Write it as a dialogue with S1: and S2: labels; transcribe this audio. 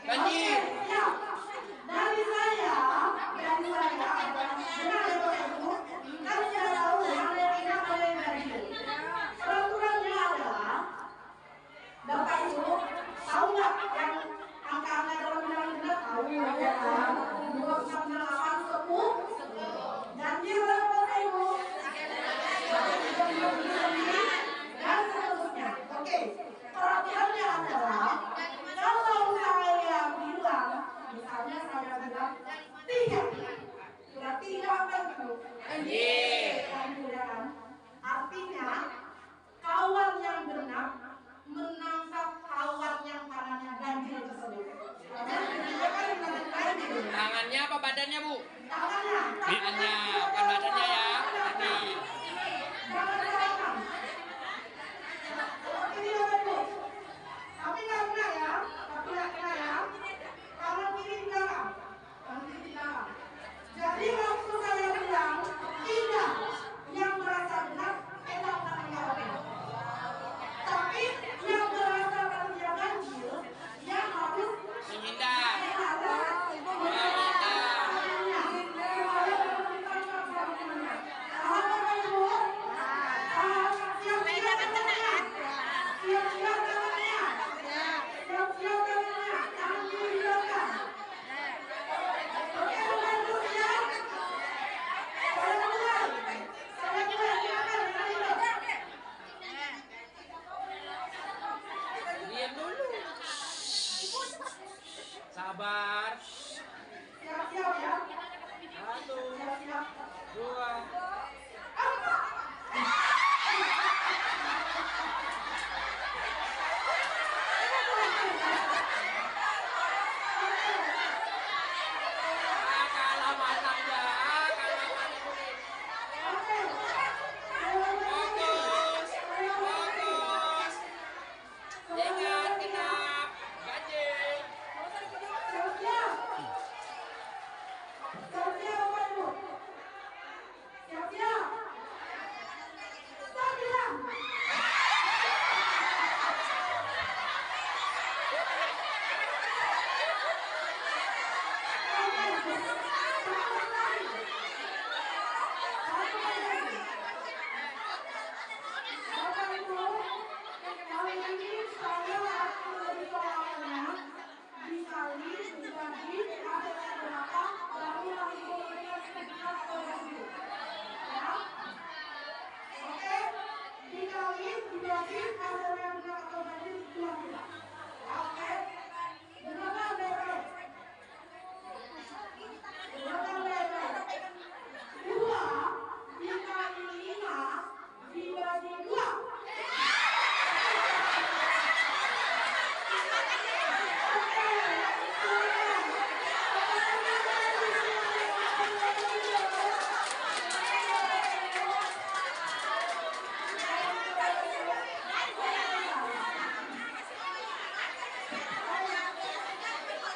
S1: Banjir.
S2: Ya. Dari saya adalah benar ya Bapak Ibu, kan sudah tahu mana yang enak mana yang banjir. Peraturannya adalah Bapak Ibu tahu nggak yang angka-angka dalam undang-undang tahu ya kan? 298 sepuluh ganjil berapa Bapak Ibu? Dan seterusnya. Oke, peraturannya adalah kalau saya bilang, misalnya saya bilang 3, sudah 3 apa itu? Ganjil ya kan? Artinya kawan yang genap menangkap kawan yang tangannya ganjil tersebut. Dia kan ganjil.
S1: Tangannya apa badannya, Bu?
S2: Tangannya.
S1: Tangannya, bukan badannya ya. Ini.
S2: Jangan salahkan. Ini Bapak Ibu. Tapi nggak kena ya. Tapi nggak kena ya. Tangan kiri di belakang. Tangan kiri di belakang. Jadi waktu saya bilang tidak yang merasa benar enak tangannya oke. Tapi yang merasa dia ganjil dia harus
S1: Menghindar. Diam dulu. Sabar.
S2: Siap-siap ya.
S1: 1,
S2: Siap-siap.
S1: 2,